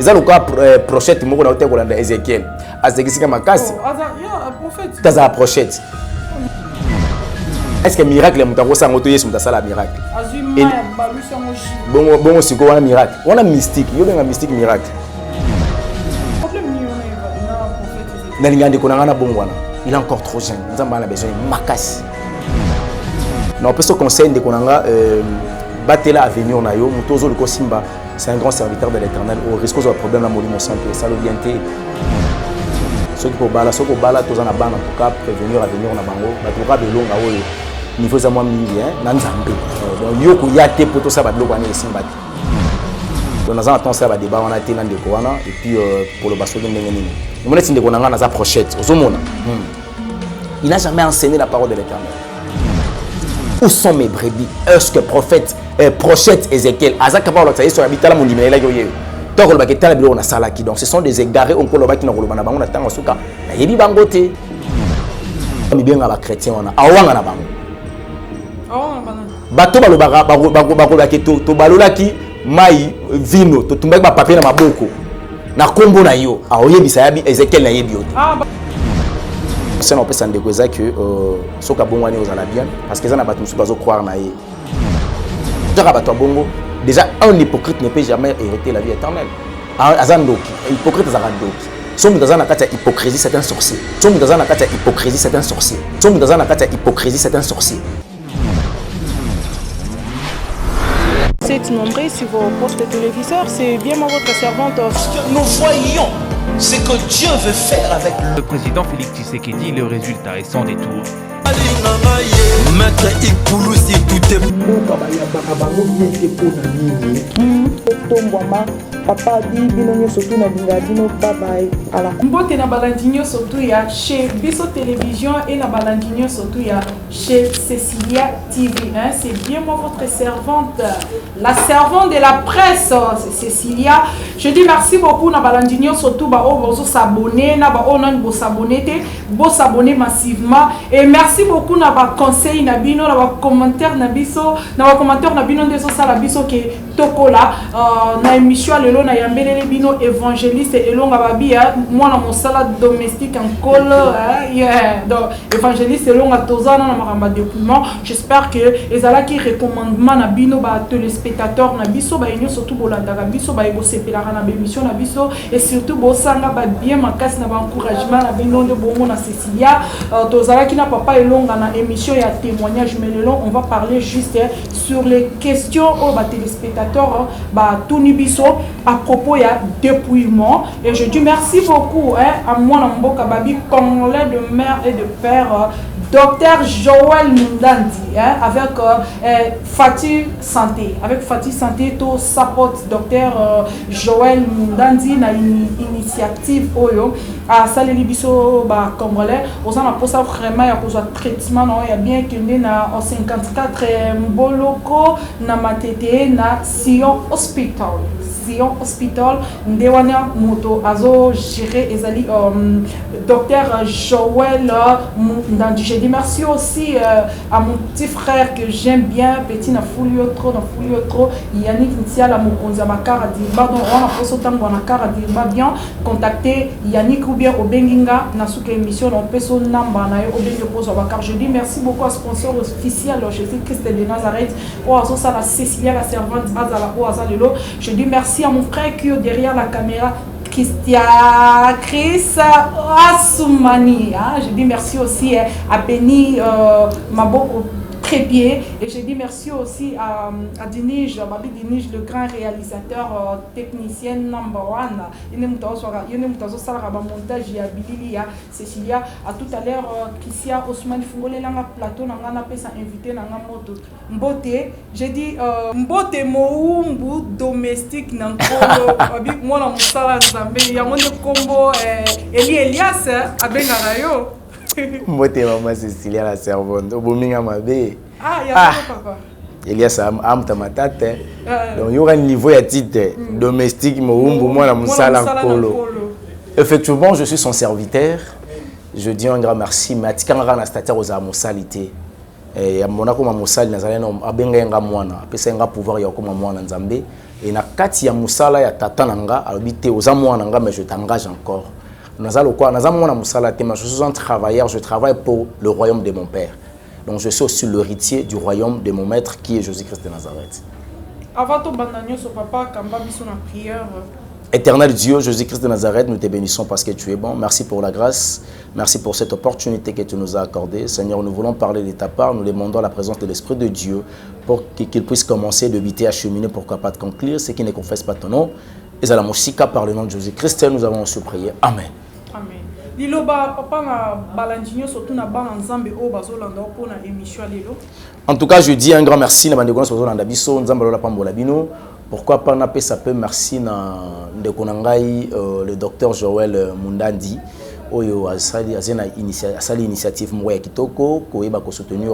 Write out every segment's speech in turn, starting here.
ça le cas prochette moko na hotel kolanda Ezekiel azekisika makasi taza la prochette. Est-ce que miracle est montant ça moto yesu mutasa la miracle bon siko wana miracle on a mystique yo benga mystique miracle nalingande konanga na bongwana il est encore trop jeune nzamba na besoin makasi na peut se conseil de konanga batela avenir na yo mutozo le kosimba c'est un grand serviteur de l'Éternel au risque de problème na molimo santé ça le bienté ceux qui bala tous en bana en tout cas prévenir avenir na bango ba tout cas belonga oyo niveau za moi mingi hein na nzambe donc yo ko yate poto ça ba biloko ana esimba donc na attend ça ba débat on a été dans ndeko wana et puis pour le basso de ndenge nini mon eti ndeko nanga na za prochette ozomona il n'a jamais enseigné la parole de l'Éternel. Où sont mes brebis? Est-ce que prophète prochette Ézéchiel azaka parole ça sur habitala mon limela yo yo donc le baketa la bilo na salaki donc ce sont des égarés on ko lobaki na ko lobana bango na tanga suka na yebi bango te mi benga ba chrétien wana awanga na bango bato balobaka baketo to balolaki mai vino to tumbaki ba papier na maboko na kombo na yo aoyebisa yabi Ézéchiel na yebi yote c'est on peut s'en dégoûter que soka bongwani aux ala bien parce que ça n'a pas tout bazo croire na ye déjà un hypocrite ne peut jamais hériter la vie éternelle azandoki hypocrite azandoki somme dans la carte hypocrisie c'est un sorcier somme dans la carte hypocrisie c'est un sorcier somme dans la carte hypocrisie c'est un sorcier. C'est nombreux sur vos postes de téléviseurs, c'est bien moi votre servante. Ce que nous voyons, c'est que Dieu veut faire avec le président Félix Tshisekedi, le résultat est sans détour. Maître Ikoulousi, tout est papa dit binonyo surtout na bingadino bye ala mbote na balandinyo surtout ya chez Biso Télévision et na balandinyo surtout ya chez Cecilia TV hein c'est bien moi votre servante la servante de la presse c'est Cecilia je dis merci beaucoup na balandinyo surtout ba o bozo s'abonner na ba onan bo s'abonner te bo s'abonner massivement et merci beaucoup na ba conseil na bino na ba commentaire na biso na ba commentaire na bino ndeso sala biso ke tokola na émission na yambelele bino évangéliste elonga babia mwana mosala domestique en col donc évangéliste elonga tozana na makamba document j'espère que ezala ki recommandement na bino ba téléspectateurs na biso ba union surtout bolandaka biso ba ego sepelaka na émission na biso et surtout bosanga ba bien makasi na ba encouragement na bino de bongo na Cecilia tozala ki na papa elonga na émission ya témoignage melelon on va parler juste sur les questions aux ba téléspectateurs ba tuni biso à propos ya dépouillement et je dis merci beaucoup à moi Mboka Babi congolais de mère et de père docteur Joël Mundandi avec Fatih Santé avec Fatih Santé to support docteur Joël Mundandi na initiative oyo à saleli biso ba congolais osana posa vraiment ya kozwa traitement na ya bien que na en 54 Mboloko na Matete na Sion Hospital Ndewana Moto Azo géré ezali docteur Joël Mundandi. Je dis merci aussi à mon petit frère que j'aime bien petit na fulio trop Yannick Ntiala Mokonza Makara Dirba donc on a posé autant bon Makara Dirba bien contacter Yannick ou bien Obenginga na souka émission on peut son number na Obengo pose Bakar. Je dis merci beaucoup à sponsor officiel Jésus-Christ de Nazareth ou à ça la Cécilia la servante Azala ou Azalelo. Je dis merci à mon frère qui est derrière la caméra Chris Assoumani. Je dis merci aussi à Benny Maboko Crépier et je dis merci aussi à Dinige, Babi Dinige, le grand réalisateur technicien number one. Il est montage et Billy Cecilia. À tout à l'heure, Christian Osman Fungole Langa plateau n'a pas sa invité dans la moto. Mbote, j'ai dit Mbote Moumbu domestique Nankolo. Moi la musala Zambé, il y a mon combo Elias Abengarayo. Moi, t'es maman Cécilia la servante. Au Bominga Mabé. Ah, il y a papa. Elias Amta Matate. Donc, il y aura un niveau à titre domestique. Moi, la Moussala Kolo. Effectivement, je suis son serviteur. Je dis un grand merci. Mais quand on a stateur aux Amoussalité, et à Monaco, ma Moussal, Nazaré, a Benga Moana. Après, c'est un pouvoir, il y a comme Moana Nzambé. Et na kati ya musala ya tata nanga albité aux amours nanga mais je t'engage encore. Nazalo quoi nazamo na musala te mais je suis un travailleur, je travaille pour le royaume de mon père. Donc je suis aussi l'héritier du royaume de mon maître qui est Jésus-Christ de Nazareth. Avant ton bandanio so papa kamba biso na prière. Éternel Dieu, Jésus-Christ de Nazareth, nous te bénissons parce que tu es bon. Merci pour la grâce. Merci pour cette opportunité que tu nous as accordée. Seigneur, nous voulons parler de ta part. Nous demandons la présence de l'Esprit de Dieu pour qu'il puisse commencer de biter à cheminer, pourquoi pas de conclure. Ceux qui ne confessent pas ton nom, et à la moussika par le nom de Jésus-Christ, nous avons aussi prié. Amen. Amen. Liloba, papa na balandinyo surtout na balanzambe o bazolanda pour na émission lelo. En tout cas, je dis un grand merci na bandeko sur la biso, nzamba la pambola bino. Pourquoi pas na ça peut merci na ndekonangai le docteur Joël Mundandi oyo asali initiative moya kitoko koyeba ko soutenir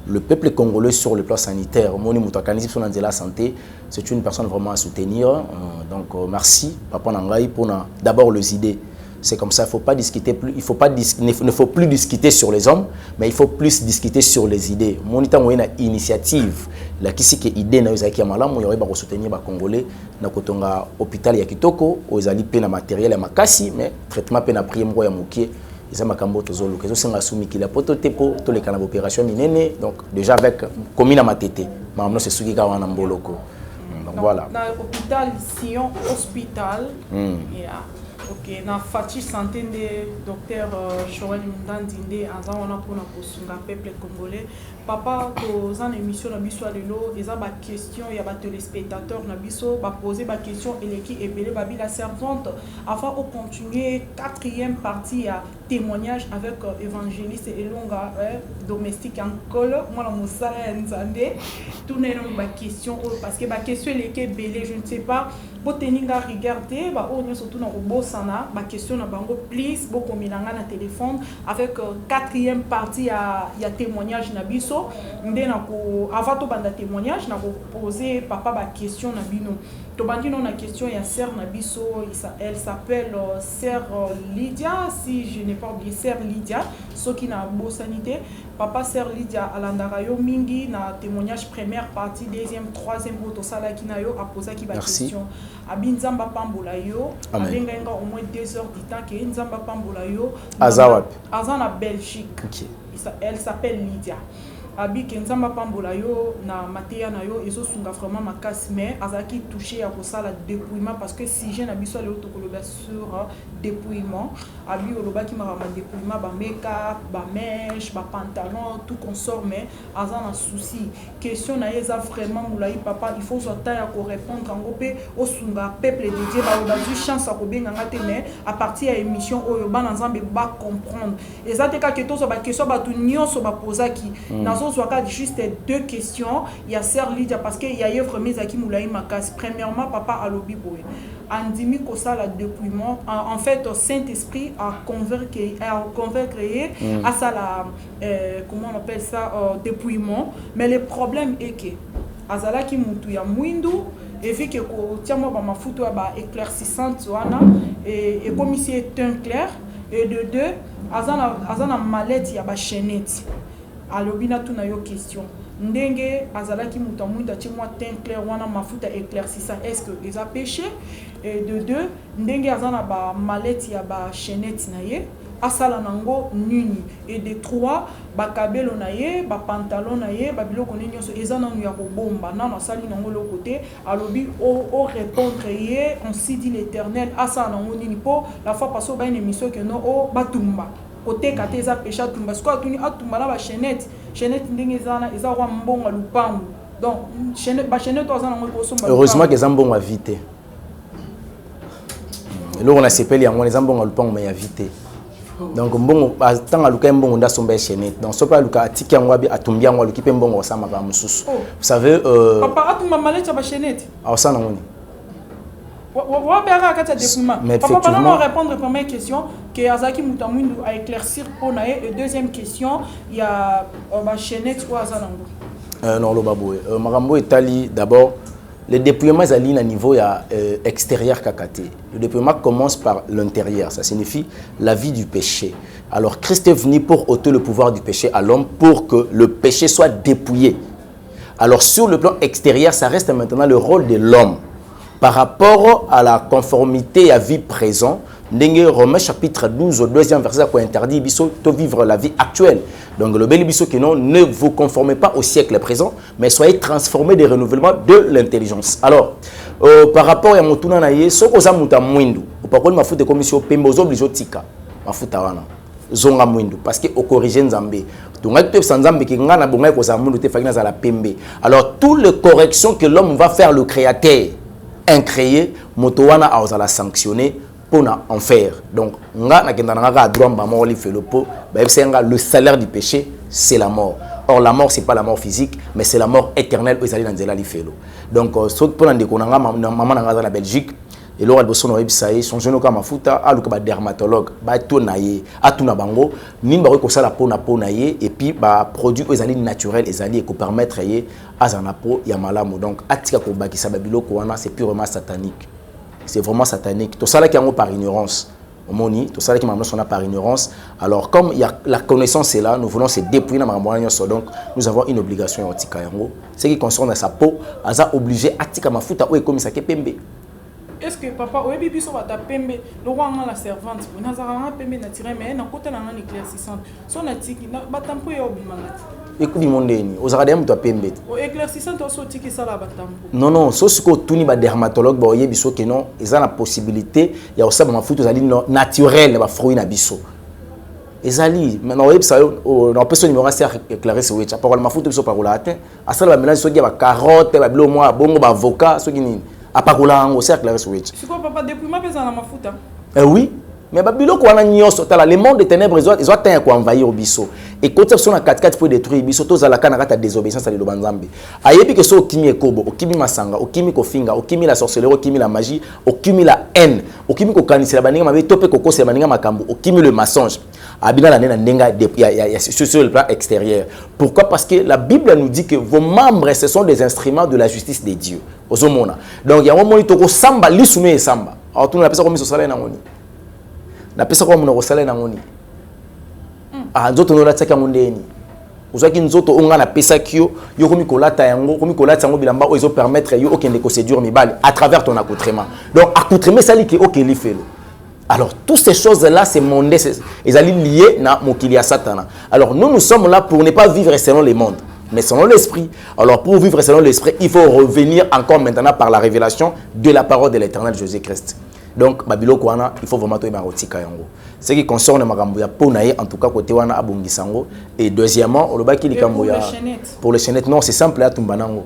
le peuple congolais sur le plan sanitaire. Moni mutakanisi sur la santé, c'est une personne vraiment à soutenir. Donc merci papa nangai pour d'abord les idées. C'est comme ça, il faut pas discuter plus, il ne faut plus discuter sur les hommes, mais il faut plus discuter sur les idées. Monita moyena initiative, la kisi ke idée na yozaki malamu yoyeba ko soutenir ba congolais na kotonga hôpital ya kitoko, ozali pe na matériel ya makasi, mais traitement pe na prier moko ya mokie, eza makambo tozolo kezo senga sumiki la poto tepo to le kana opération minene, donc déjà avec commune matete, mamno c'est suki ka wana mboloko. Donc voilà. Dans l'hôpital Sion Hospital. Yeah. Ok, na Fati santé de docteur Joël Mundandi azana pour na kosunga peuple congolais. Papa to en émission na biso lelo, eza ba question ya ba téléspectateurs na biso ba poser ba question eleki ebele ba la servante afin de continuer quatrième partie à témoignage avec évangéliste Elonga domestique en col moi la mosala nzande tout n'est ba question parce que ba question eleki ebele je ne sais pas boteninga regarder ba on surtout na obosana ba question na bango please boko milanga na téléphone avec quatrième partie à témoignage na biso ndena ko avant to banda témoignage na ko poser papa ba question na bino to bandi non na question ya sœur na biso elle s'appelle sœur Lydia si je n'ai pas oublié sœur Lydia soki na bosanité papa sœur Lydia alandara yo mingi na témoignage première partie deuxième troisième boto sala kinayo a poser ki ba question abinzamba pambola yo alenga au moins 2 heures du temps que nzamba pambola yo azana Belgique. Okay. Elle s'appelle Lydia. Abi kenzamba pambola yo na mateya na yo ezo sunga vraiment makasi mais azaki touché à kosala dépouillement parce que si j'ai na biso le tokoloba sur dépouillement abi oloba ki marama dépouillement ba make-up ba mèche ba pantalon tout consort mais azana souci question na eza vraiment moulai papa il faut zota ya ko répondre ngo pe o sunga peuple de Dieu ba oba du chance à ko benga ngate mais à partir ya émission oyo ba nzambe ba comprendre ezate ka keto so ba question ba tu nyonso ba posaki nazo soit juste 2 questions. Il y a sœur Lydia parce qu'il y a eu vraiment Zaki Moulaï Makas. Premièrement, papa Alobi Boé. Andimi Kosa la dépouillement. En fait, Saint-Esprit a convaincre à ça la comment on appelle ça dépouillement. Mais le problème est que Azala ki mutu ya mwindu et vu que tiamo ba mafuto ba éclaircissante wana et comme ici est un clair et de 2 azana mallette ya ba chaînette. Alobina tuna yo question ndenge azalaki mutamunda timwa teint clair wana mafuta éclaircissant est-ce que les a péché et de 2 ndenge azana ba mallette ya ba chaînette na ye asala nango nini et de 3 ba kabelo na ye ba pantalon na ye ba biloko nini so ezana nu ya ko bomba nana sali nango le côté alobi o répondre ye on s'y dit l'Éternel asala nango nini po la fois passée ba une émission que non o batumba côté kate za péché tumba parce que tuni atumba na ba chaînette ndenge zana eza kwa mbongo lupangu donc chaînette ba chaînette ozana ngo ko somba heureusement que zambongo a vite là on a sepeli yango les zambongo lupangu mais ya vite donc mbongo tanga luka mbongo nda somba chaînette donc sopa luka atiki yango abi atumbi yango luki pe mbongo osama ba mususu vous savez papa atumba malette ba chaînette osana ngoni mais papa, on va répondre à la première question que Azaki Mutamundu a éclaircir pour nae et deuxième question il y a ma chaînette ou Azanango. Non le baboué. Marambo Italie d'abord le dépouillement est à niveau extérieur kakate. Le dépouillement commence par l'intérieur, ça signifie la vie du péché. Alors Christ est venu pour ôter le pouvoir du péché à l'homme pour que le péché soit dépouillé. Alors sur le plan extérieur, ça reste maintenant le rôle de l'homme. par rapport à la conformité à vie présent, Romains chapitre 12 au deuxième verset qui interdit de vivre la vie actuelle. Donc le bel biso que non, ne vous conformez pas au siècle présent, mais soyez transformés des renouvellements de l'intelligence. Alors, par rapport à Motuna Naye, ce que ça muta mwindu, par contre ma foute commission pembozo obligeau tika, ma foute wana, zonga mwindu, parce que au corriger Nzambe. Donc acte sans Nzambe qui ngana bonga ko za mwindu te fagina za la pembe. Alors toutes les corrections que l'homme va faire le créateur incréé, motowana a la sanctionner pour en faire. Donc le salaire du péché, c'est la mort. Or, la mort, ce n'est pas la mort physique, mais c'est la mort éternelle. Donc, pour la Belgique, et là, son jeune comme mafuta, un dermatologue, et puis produit naturel et qui permettre à donc c'est purement satanique. C'est vraiment satanique. Tout ça qui est par ignorance. Tout ça qui est par ignorance. Alors, comme il y a la connaissance est là, nous voulons se dépouiller dans ma donc nous avons une obligation. Ce qui concerne sa peau, elle est obligée à tika mafuta ou comme ça qui pembe. Est-ce que papa, oui, bibi so bata pembe, le roi la servante, na zara pembe na tiré mais na côté na éclaircissante. Son atiki na batampo ya obimangati. Écoute mondeni, aux aradem to pembe. O éclaircissante so tiki sala batampo. Non non, so ce que tuni ba dermatologue ba oyebi so que non, ils ont la possibilité ya osaba mafuta zali naturel ba fruit na biso. Ezali, maintenant oyebi ça na personne numéro c'est éclairer ce wecha. Par le mafuta biso par la asala ba mélange so ki ba carotte, ba bilo moi bongo ba avocat, so ki nini. À part au cercle switch. C'est quoi papa depuis ma besoin la mafuta? Oui, mais babilo ko na nyonso tala le monde des ténèbres ils ont atteint quoi envahir biso. Et quand ils sont na 4 pour détruire biso to za la kana kata désobéissance à l'Obanzambe. Ayebi que so okimi ekobo, okimi masanga, okimi kofinga, okimi la sorcellerie, okimi la magie, okimi la haine, okimi ko kanisela baninga mabe topé ko kosela baninga makambo, okimi le mensonge. Abina la nena ndenga sur le plan extérieur. Pourquoi? Parce que la Bible nous dit que vos membres ce sont des instruments de la justice de Dieu. Ozomona. Donc il y a un moment où samba lisumé et samba. Alors tout le monde a pensé comme ça salaire nangoni. Na pesa comme on salaire nangoni. Ah nzoto no lataka mondeni. Ozaki nzoto onga na pesa kio yo komi kolata yango bilamba o iso permettre yo okende ko séduire mibali à travers ton accoutrement. Donc accoutrement ça li ke okeli felo. Alors, toutes ces choses-là, c'est mondain, ils sont liés à Mokilia Satana. Alors, nous sommes là pour ne pas vivre selon les mondes, mais selon l'esprit. Alors, pour vivre selon l'esprit, il faut revenir encore maintenant par la révélation de la parole de l'Éternel Jésus-Christ. Donc, Babilo Kwana, il faut vraiment tout marotika yango. Ce qui concerne Magambuya Ponaye, en tout cas, côté Wana Abungisango. Et deuxièmement, pour les chaînettes, non, c'est simple, à Tumbanango.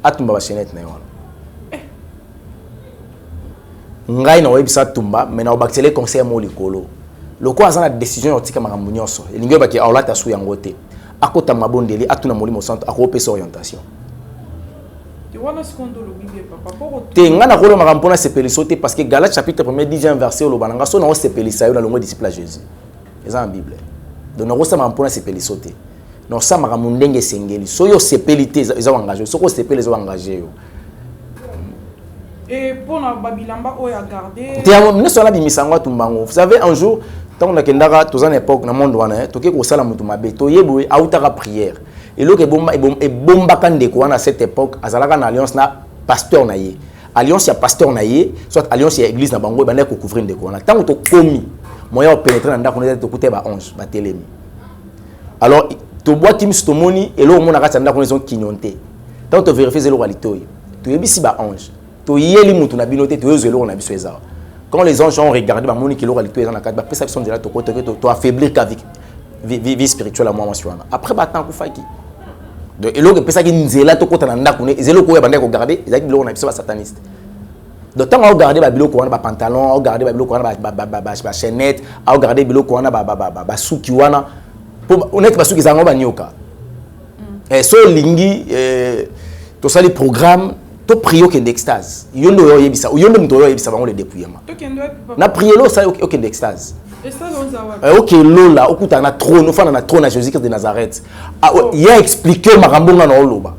À Tumba chaînette, ngai na webisa tumba mais na obakele conseil mo likolo loko azana décision otika makambo nyonso elingi baki aolata su yango te akota mabondeli atuna molimo centre akopesa orientation tu vois le secondo le bible papa pour te ngana ko lo makambo na sepeliso te parce que Galates chapitre 1er 10e verset lo bananga so na o sepelisa yo na longo disciple Jésus eza en bible donc na ko sa makambo na sepeliso te non sa makambo ndenge sengeli so yo sepelité eza engagé so ko sepeli eza engagé yo. Et pour la Babilamba, on a gardé. Vous savez, un jour, quand on a une époque dans le monde, on a une prière. Et là, à cette époque, il y a une alliance na pasteur. Alliance, il y a pasteur, soit alliance, il y a église, il y a couvrir des coins. Tant que tu as commis, moyen de pénétrer dans le temps, tu as 11, alors, tu bois qui me moni et là, on a une kinyonté. Tant que tu vérifies le réalité, tu es ici, 11. Quand les anges ont regardé, tu affaiblir ta vie spirituelle à moi. Après, donc, il y a des gens qui sont là, ils sont satanistes. Donc, quand on regarde les pantalons, on regarde les chaînettes, on regarde les souki, on est pas sûr qu'ils ont un nyoka. Et so lingi, tout ça les programmes. To prier aucun d'extase. Yondo yo yebisa, yondo mto yo yebisa bango le dépouillement. Na prier lo ça aucun d'extase. OK lo là, okuta na trône, ofana na trône à Jésus-Christ de Nazareth. Il y a expliqué makambo na oloba.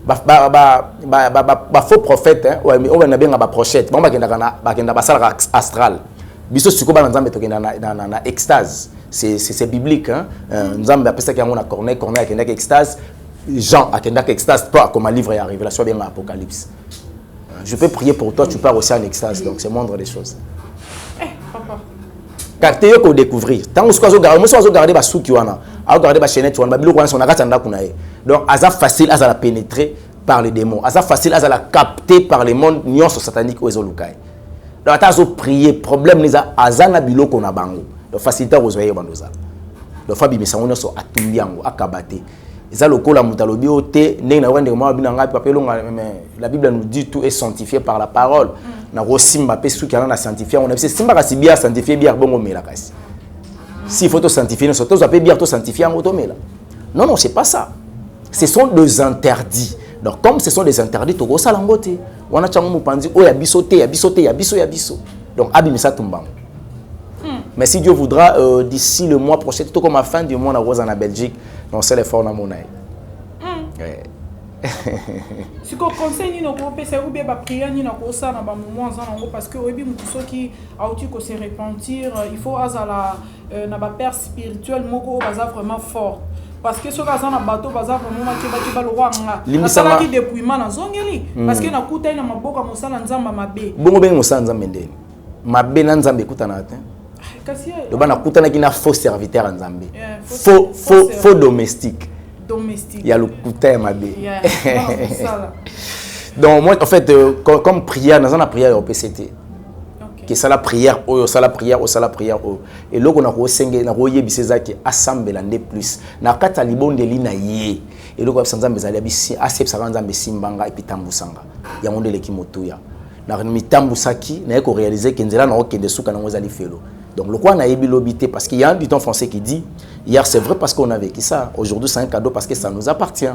Ba faux prophète hein, ouais mais on a bien ba prophète. Ba kenda ba sala astral. Biso siko ba nzambe to kenda na extase. C'est biblique hein. Nzambe apesa ki yango na Corneille akenda extase. Jean a extase pas comme un livre et la révélation bien l'Apocalypse. Je peux prier pour toi, tu pars aussi en extase. Donc c'est moindre des choses. Eh, papa. Car tu es découvrir. Tant que tu as regardé les sous qui ont regardé les chaînettes, donc c'est facile à la pénétrer par les démons. C'est facile à la capter par les mondes sataniques ou les olukai. Donc tu as prié, problème les azana bilo qu'on a bango. Donc facilité aux oeils bandoza. Donc Fabi mais ça on est à tumbiango, à kabate. Ça le la mutalobi ote la Bible nous dit tout est sanctifié par la parole. Na rosimba pe sou qui a sanctifié on a c'est simba kasi bien sanctifié bien bongo mela kasi. Si faut te sanctifier nous surtout ça peut bien te sanctifier en automela. Non non, c'est pas ça. Ce sont des interdits. Donc comme ce sont des interdits to go salangote. Wana chango mupandi o ya biso te ya biso te ya biso ya biso. Donc abimisa tumbango. Mais si Dieu voudra, d'ici le mois prochain, tout comme à la fin du mois, on a en Belgique, on sait l'effort dans mon œil. Si vous conseillez nous c'est ou bien prier ni na kosa na ba moment parce que obi mutu soki auti ko se repentir, il faut azala na ba père spirituel moko baza vraiment fort. Parce que ce cas na bateau baza vraiment ki ba lo wanga. Ça qui dépouillement na zongeli parce que na kuta ina maboka mosala nzamba mabe. Bongo ben mosala nzamba ndeni. Mabe na nzambe kutana ate. Le ban akutana ki na faux serviteur nzambe. Faux domestique. Il y a le couteau mabe. Donc moi en fait comme prière dans la prière au PCT. Que ça la prière au ça la prière au ça la prière au et là on a resengé na royebiseza ki assemble ande plus na kata libondeli na ye et là ko sanzambe zali bisi accept sa nzambe simbanga epitambusanga ya mondele ki motuya na mitambusaki na ko réaliser que nzela na okende suka na ngozali felo. Donc le quoi na yebi lobité parce qu'il y a un dicton français qui dit hier c'est vrai parce qu'on a vécu ça, aujourd'hui c'est un cadeau parce que ça nous appartient.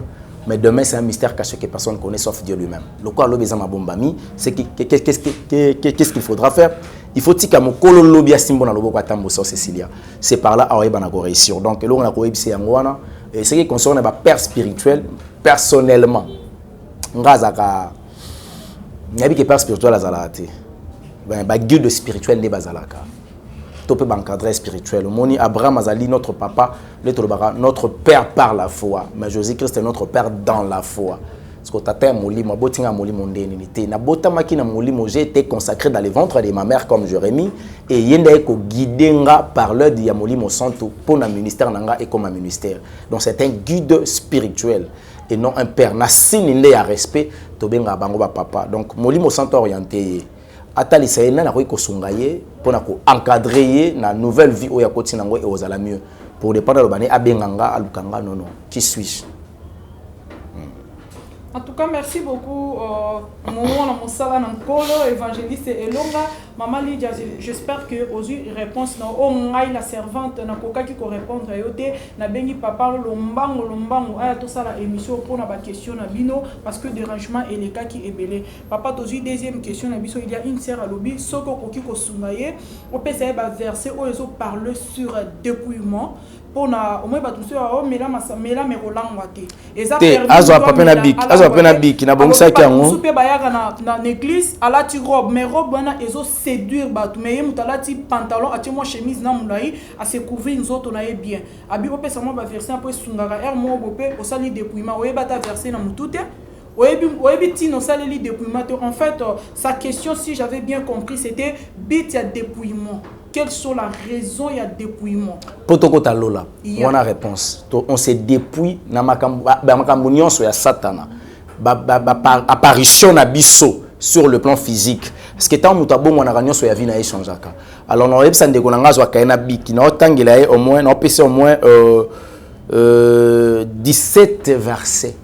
Mais demain, c'est un mystère caché que personne ne connaît sauf Dieu lui-même. Le quoi, l'obézama bombami, c'est qu'est-ce qu'il faudra faire? Il faut que mon colo lobby à Simbo na lobo kwa tambo so Cécilia. C'est par là à na ko réussir. Donc là on a ko c'est ngwana et ce qui concerne ba père spirituel personnellement. Ngazaka nabi que père spirituel azalate. Ba guide spirituel ne bazalaka. Topé encadré spirituel. Moni Abraham Azali, notre papa, notre père par la foi. Mais Jésus-Christ est notre père dans la foi. Parce que tata molimo, botinga molimo ndénité. Na botamaki na molimo, j'ai été consacré dans les ventres de ma mère comme Jérémie et yenda eko guidenga par l'œil de molimo santo pour na ministère nanga et comme un ministère. Donc c'est un guide spirituel et non un père. Na sininde ya respect tobenga bango ba papa. Donc molimo santo orienté. Atali saena na ko sungaye pour na ko encadrer na nouvelle vie o ya kotina ngo e ozala mieux pour dépendre le bani abenganga alukanga non qui suis-je. En tout cas, merci beaucoup. Mon sala nankolo évangéliste Elonga. Maman Lydia, j'espère que aux réponses on a la servante na koka qui répondre yote na bengi papa lombango aya to sala émission pour na ba question na bino parce que dérangement et les cas qui est belé. Papa tozi deuxième question na biso il y a une sœur à lobby soko koki ko sungaye au PCA ba verset où ils ont parlé sur dépouillement. Pour na au moins ba tout ça mela me rolang wate ezapper azo papena bik na bongisa ki yango soupe bayaka na église ala ti robe mais robe wana ezo séduire batu mais mutala ti pantalon ati mo chemise na mulai a se couvrir nzoto na ye bien abi opesa mo ba verser après sungaka er mo bopé au sali dépouillement oye bata verser na mutute oyebi tino saleli dépouillement en fait sa question si j'avais bien compris c'était bit ya dépouillement. Quelles sont les raisons il y a dépouillement? Potoko talola. On a réponse. On se dépouille na makambo nyonso ya satana. Apparition na biso sur le plan physique. Parce que tant muta bongo na nyonso ya vie na échangeaka. Alors on yebisa ndeko na ngazo akaina biki na otangela au moins na opese au moins 17 versets.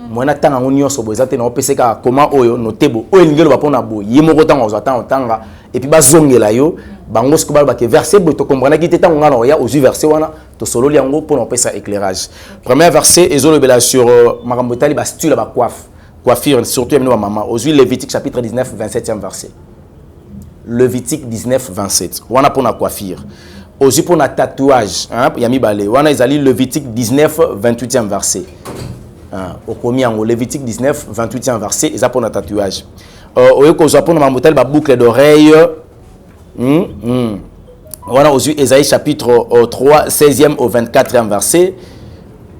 Moi na tanga nyonso bozate na opese ka comment oyo notebo oyo ngelo bapona bo yimoko tanga ozata otanga et puis bazongela yo bango siko ba ke verset bo to comprendre ki teta ngana oya ozu verset wana to solo liango pour opesa éclairage. Premier verset ezolobela sur makambo tali ba style ba coiffure surtout emino maman ozu Lévitique chapitre 19 27e verset. Lévitique 19 27 wana pour na coiffure. Ozu pour na tatouage hein yami balé wana ezali Lévitique 19 28e verset. Au premier en Lévitique 19 28e verset et ça pour notre tatouage au ko zo pour na motel ba boucle d'oreille on a aux Ésaïe chapitre 3 16e au 24e verset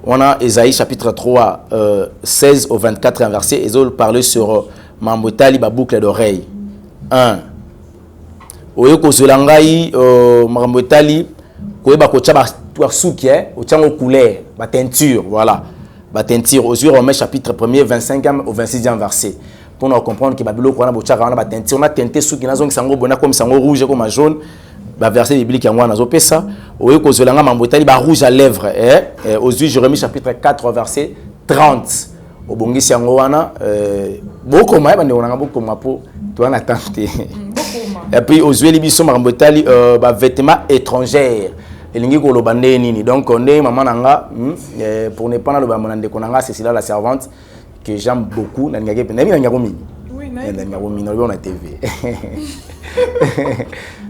on a Ésaïe chapitre 3 16 au 24e verset et ils parlent sur Mambotali ba boucle d'oreille. 1. Oyo kozela ngai Mambotali koyeba kocha ba suki au tchango couleur, ba teinture, voilà. Ba teinture aux yeux Romains chapitre 1er 25e au 26e verset. Pour nous comprendre que babilo ko na bochaka na ba teinture, on a teinté suki na zongi sango bona comme sango rouge comme jaune. Ba verset biblique yango na zo pesa. Oyo kozela nga Mambotali ba rouge à lèvres aux yeux Jérémie chapitre 4 verset 30. Obongisi yango wana boko ma ba ndona boko ma po to na tante. Et puis aux yeux libiso Mambotali ba vêtements étrangers. Donc on est maman nanga pour ne pas le bamande konanga c'est là la servante que j'aime beaucoup na ngake pe na mi na ngakomi. Oui, na ngakomi na on a TV.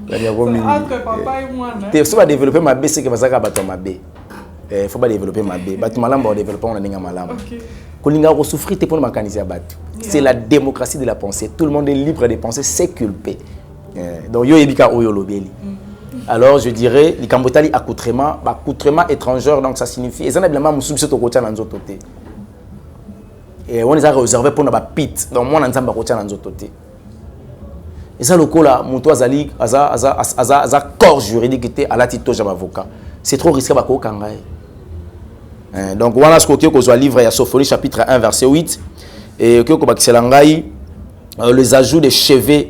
La ngakomi. Entre papa et moi. Tu faut pas développer ma B c'est que ça ka bato ma B. Faut pas développer ma B. Bato malamba on développer on a ninga malamba. OK. Kolinga ko souffrir te pour makaniser bato. C'est la démocratie de la pensée. Tout le monde est libre de penser, c'est culpé. Donc yo ebika oyo lobeli. Alors je dirais les Cambotali accoutrement étranger donc ça signifie et ça n'ablement musubiso to kocha na nzoto te. Et on les a réservé pour na ba pit donc moi na nzamba kocha na nzoto te. Et ça lokola muto azali aza corps juridique te ala tito ja avocat. C'est trop risqué ba ko kanga. Donc voilà ce que ko zo livre ya Sophonie chapitre 1 verset 8 et que ko bakisela ngai les ajouts de cheveux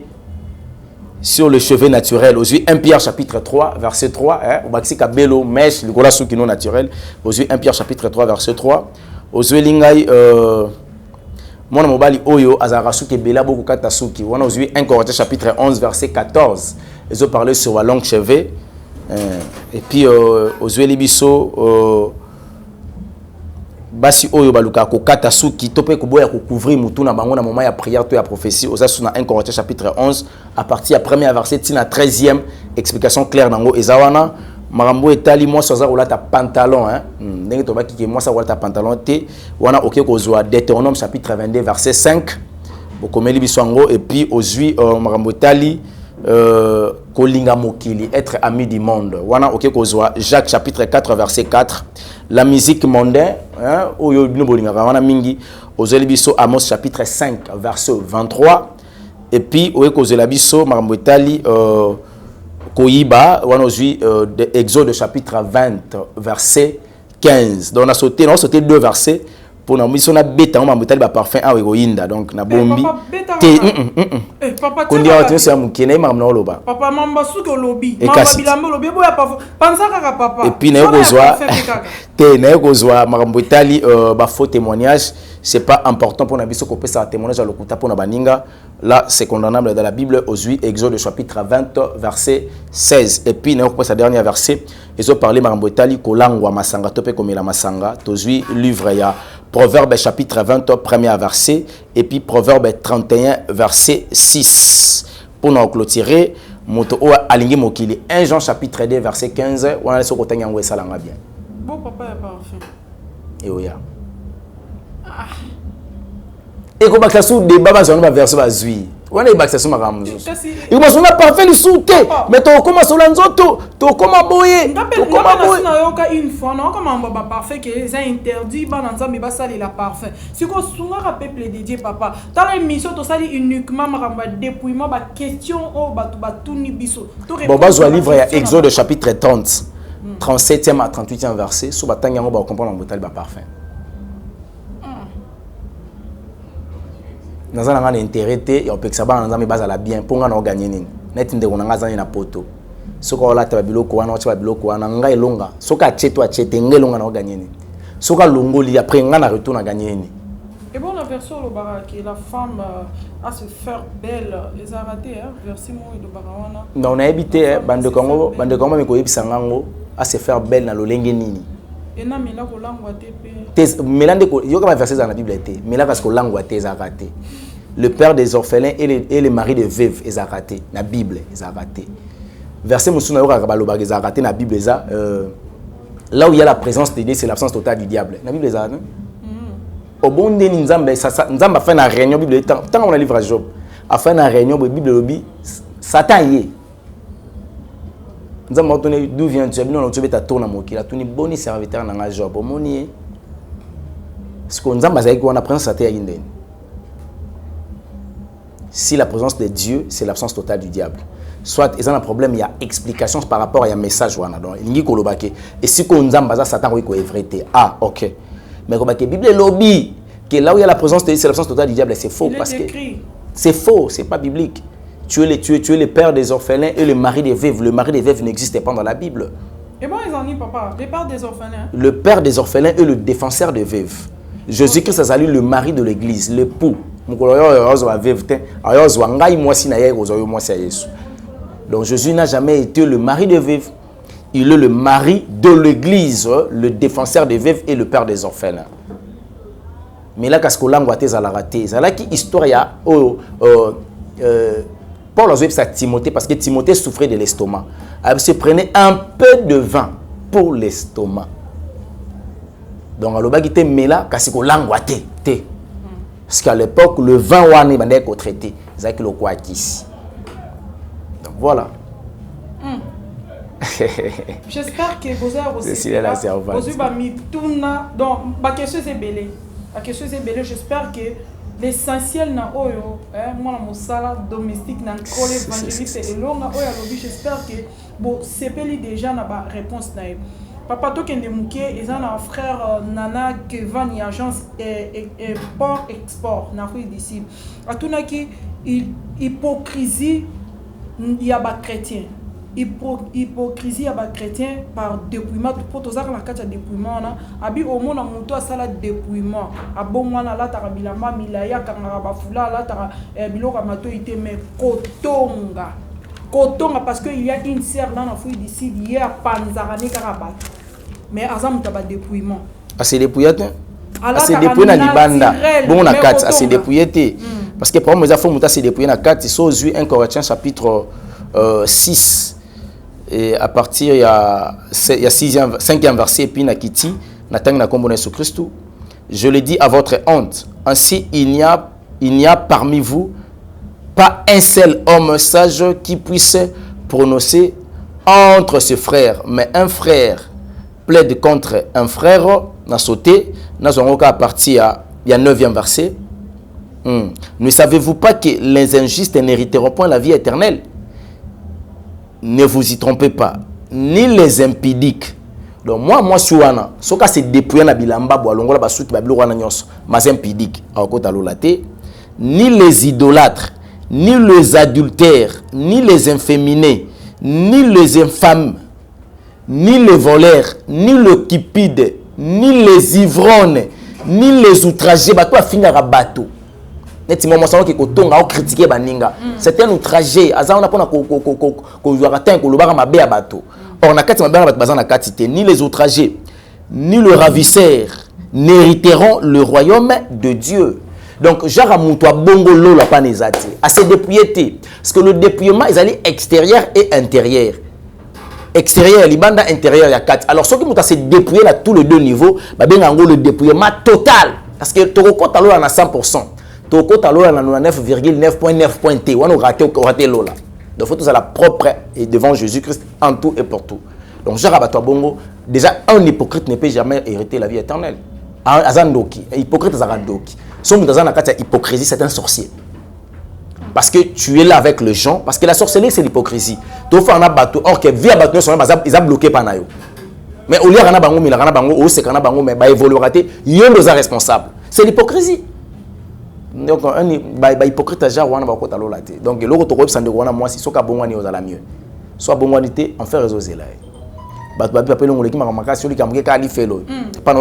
sur le cheveu naturel. Aux yeux 1 Pierre chapitre 3 verset 3 au baxi kabelo mèche le gola souki non naturel. Aux yeux 1 Pierre chapitre 3 verset 3 aux yeux lingai mona mobali oyo azara souki bela beaucoup kata souki. On aux yeux 1 Corinthiens chapitre 11 verset 14 ils ont parlé sur la longue cheveux et puis aux yeux libiso basi oyo baluka ko kata suki topé ko boya ko couvrir mutu na bango na moment ya prière to ya prophétie aux asuna 1 Corinthiens chapitre 11 à partir du premier verset tina 13e explication claire nango ezawana marambo etali moi soza olata pantalon ndenge to baki ke moi ça olata pantalon te wana oké ko zwa Deutéronome chapitre 22 verset 5 bokomeli biswango et puis ozui marambo etali kolinga mokili être ami du monde wana oké ko zwa Jacques chapitre 4 verset 4 la musique mondaine oyo bino bolinga wana mingi ozeli biso Amos chapitre 5 verset 23 et puis oyo kozela biso makambo etali koyiba wana ozui de Exode chapitre 20 verset 15 donc on a sauté deux versets pour na miso na beta on mambo etali ba parfum a egoyinda donc na bombi te papa kondi a c'est mukene mamna oloba papa mamba suko lobi mamba bilamba lobi boya pa panza kaka papa et puis na kozwa te na kozwa makambo etali ba faux témoignage c'est pas important pour na biso ko pesa témoignage à lokuta pour na baninga là c'est condamnable dans la Bible aux huit Exode chapitre 20 verset 16 et puis na ko sa dernier verset ils ont parlé makambo etali kolangwa masanga tope komela masanga tozui livre ya Proverbe chapitre 20 premier verset et puis Proverbe 31 verset 6 pour nous clôturer moto o alingi mokili 1 Jean chapitre 2 verset 15 on a ce côté ngango esalanga bien bon papa est parfait et oya et ko bakla sou débat ba zone ba verset ba zui on a bakla sou makamu et ko sona parfait le souté mais to comment so lanzoto to comment boye to comment boye na yoka une fois na comment ba parfait que les interdit ba na nzambe ba sali la parfait si ko sunga peuple dédié papa dans l'émission to sali uniquement makamba dépouillement ba question o ba tuni biso bon ba zo livre ya Exode chapitre 30 37e à 38e verset so batanga ngo ba comprendre mbotali ba parfait dans un intérêt et on peut que ça va dans un bazala bien pour nga gagner nini net ndeko nga zani na poto soko la ta biloko wana cha biloko wana nga elonga soka cheto achete ngelonga na gagner nini soka longoli après nga na retour na gagner nini et bon la version le baraki la femme a se faire belle les a raté version mo de barawana non na habité bande kongo me ko yebisa ngango a se faire belle na lolenge nini et na mela ko langwa tepe Mélande yoka ma verset dans la Bible était mais là parce que langue était raté le père des orphelins et les maris de veuves est raté la Bible est raté verset musuna yoka baloba est raté la Bible ça là où il y a la présence de Dieu c'est l'absence totale du diable la Bible ça au bon de nzambe ça nzamba fait na réunion Bible tant on a livre à Job a fait na réunion Bible lobi Satan y est nzamba tonné d'où vient-tu non tu beta tourna moki la tuni boni serviteur na Job omoni ce qu'on a basé qu'on a pris ça t'est indien si la présence de Dieu, c'est l'absence totale du diable. Soit ils ont un problème, il y a explication par rapport à un message. Et si on a Satan, est vrai. Ah, ok. Mais comme la Bible lobby, que là où il y a la présence de Dieu, c'est l'absence totale du diable, c'est faux. Parce que c'est faux, c'est pas biblique. Tu es le père des orphelins et le mari des veuves. Le mari des veuves n'existait pas dans la Bible. Et bon, ils en disent, papa, le père des orphelins. Le père des orphelins est le défenseur des veuves. Jésus-Christ a salué le mari de l'église, l'époux. Donc Jésus n'a jamais été le mari des veuves. Il est le mari de l'église, le défenseur des veuves et le père des orphelins. Mais là, qu'est-ce que l'angoisse est raté? C'est là qui histoire Paul a dit à Timothée parce que Timothée souffrait de l'estomac. Il se prenait un peu de vin pour l'estomac. Donc, il a dit mais là, qu'est-ce que l'angoisse est? Parce qu'à l'époque, le vin ouané bandait qu'on traité. C'est que le quoi ici. Donc voilà. J'espère que vous avez aussi la servante. Donc, ma question est belle. La question est belle. J'espère que l'essentiel na oyo, moi na mosala domestique na kole évangéliste et longa oyo alobi. J'espère que bon sepeli déjà na ba réponse na. Papa to kende muke eza na frère Nana Kevin agence import export na rue d'ici. Atuna ki hypocrisie ya ba chrétien. Hypocrisie ya ba chrétien par dépouillement pour tous na kati ya dépouillement na abi au monde moto asala dépouillement abongwana la tarabilamba milaya kangara bafula la tara biloko mato ite mais kotonga parce que il y a une sœur dans la fouille d'ici hier panzarane karabat mais azam taba dépouillement assez dépouillate assez dépouillé na libanda bon na kati assez dépouillé parce que pour moi les affaires muta assez dépouillé na kati so 1 Corinthiens chapitre 6 et à partir il y a 5e verset puis na kiti na tang na kombo na Jésus Christ. Je le dis à votre honte, ainsi il n'y a parmi vous pas un seul homme sage qui puisse prononcer entre ses frères, mais un frère plaide contre un frère, n'a sauté, n'a zongoka à partir il y a 9e verset. Ne savez-vous pas que les injustes n'hériteront point la vie éternelle? Ne vous y trompez pas, ni les impudiques. Donc moi suana, ce cas c'est dépouillé na bilamba boalongola basuki babilo wana nyonso, mas impudiques a okota lolate, ni les idolâtres, ni les adultères, ni les inféminés, ni les infâmes, ni les voleurs, ni les cupides, ni les ivrognes, ni les outragés, bato a finir à bateau. C'est un outragé. Ni les outragés, ni le ravisseur n'hériteront le royaume de Dieu. Donc, Jaramoutoua Bongo Lola Panezati, à se dépouiller. Parce que le dépouillement, ils allaient extérieur et intérieur. Extérieur, libanda, intérieur, il y a 4. Alors, ceux qui ont se dépouiller à tous les deux niveaux, le dépouillement total. Parce que Toroko Talo en a 100%. Toko Talo en a 99.9.T. On a raté Lola. Donc, il faut tout ça la propre et devant Jésus-Christ en tout et pour tout. Donc, Jarabato Bongo, déjà, un hypocrite ne peut jamais hériter la vie éternelle. Azandoki, hypocrite Azandoki. Son hypocrisie, c'est un sorcier. Parce que tu es là avec les gens, parce que la sorcellerie, c'est l'hypocrisie. Tu fais un bateau, or que via bateau, ils ont bloqué par nayo. Mais au lieu de bango, mais la bango, ou c'est bango, mais évoluer raté, il y a des responsables. C'est l'hypocrisie. Donc, un hypocrite, donc, l'autre tour, c'est moi, si soit bongwani aux ala mieux. Soit bongwanité, on fait réseau zéla. Pendant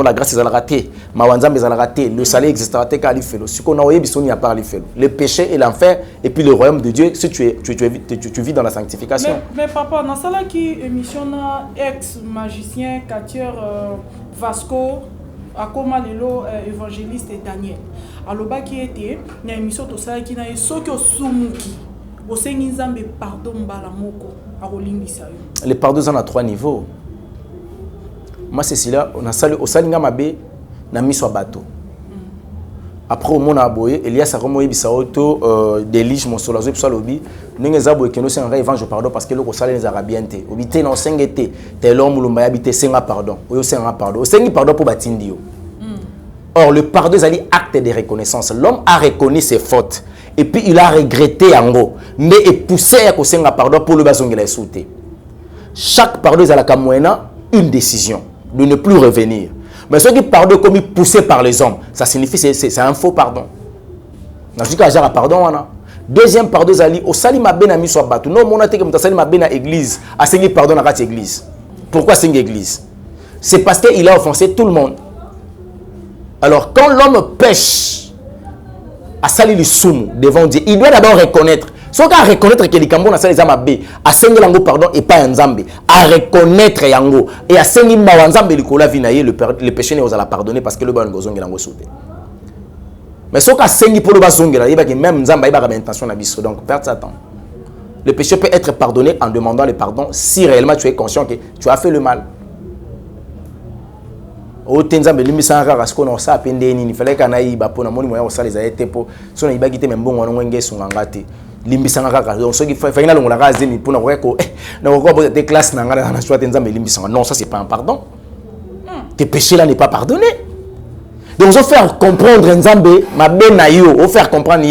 la grâce, ils ont raté. Le salaire existera. Le péché et l'enfer, et puis le royaume de Dieu, si tu vis dans la sanctification. Mais papa, dans celle qui émission ex-magicien, catcheur Vasco, Akoma Lelo, évangéliste et Daniel. Alors, qui était une émission de ça qui n'a eu ce que Sumuki. Les pardons sont à 3 niveaux. Moi, c'est cela, on a salé au Salinga Mabé, na mis sur bateau. Après, au monde a aboyé, Elias a remoyé Bissaoto, délige mon solazo et psalobi. Nous avons aboyé que nous sommes en révanche pardon parce que le salé les arabiens. Obité non sengete, tel homme ou l'homme habité, c'est un pardon. Ou c'est un pardon. C'est un pardon pour Batindio. Or, le pardon est un acte de reconnaissance. L'homme a reconnu ses fautes. Et puis, il a regretté en gros. Mais il poussé à causer un pardon pour le bazon qu'il a sauté. Chaque pardon est à la moyenne une décision de ne plus revenir. Mais ce qui pardon comme poussé par les hommes, ça signifie que c'est un faux pardon. Dans ce cas, j'ai pardon. Deuxième pardon, c'est au sali ma ben ami soit battu. Non, mon até que mon sali ma ben à église, à signer pardon à cette église. Pourquoi c'est une église? C'est parce qu'il a offensé tout le monde. Alors, quand l'homme pêche à sali le soum devant Dieu, il doit d'abord reconnaître. Si on reconnaître que les Cambons ont les amabé, à sengi lango pardon et pas un zambe, à reconnaître yango et à sengi mawanzambe likola vinaye le péché ne osala pardonner parce que le bon gozongi lango sauté. Mais si on sengi pour le bazongi là, il va que même zamba il va avoir intention na biso donc perdre sa temps. Le péché peut être pardonné en demandant le pardon si réellement tu es conscient que tu as fait le mal. Au tenzambe limisa rara ce qu'on a ça pendeni il fallait kana iba pona moni moya osala les aete po so na ibagite membongo no ngenge sungangate limbisa rara donc ce qui fait na longola razemi pona ko na ko des classes na ngala na choix tenzambe limbisa non ça c'est pas un pardon. Tes péchés là n'est pas pardonné. Donc on faire comprendre nzambe ma benayo on faire comprendre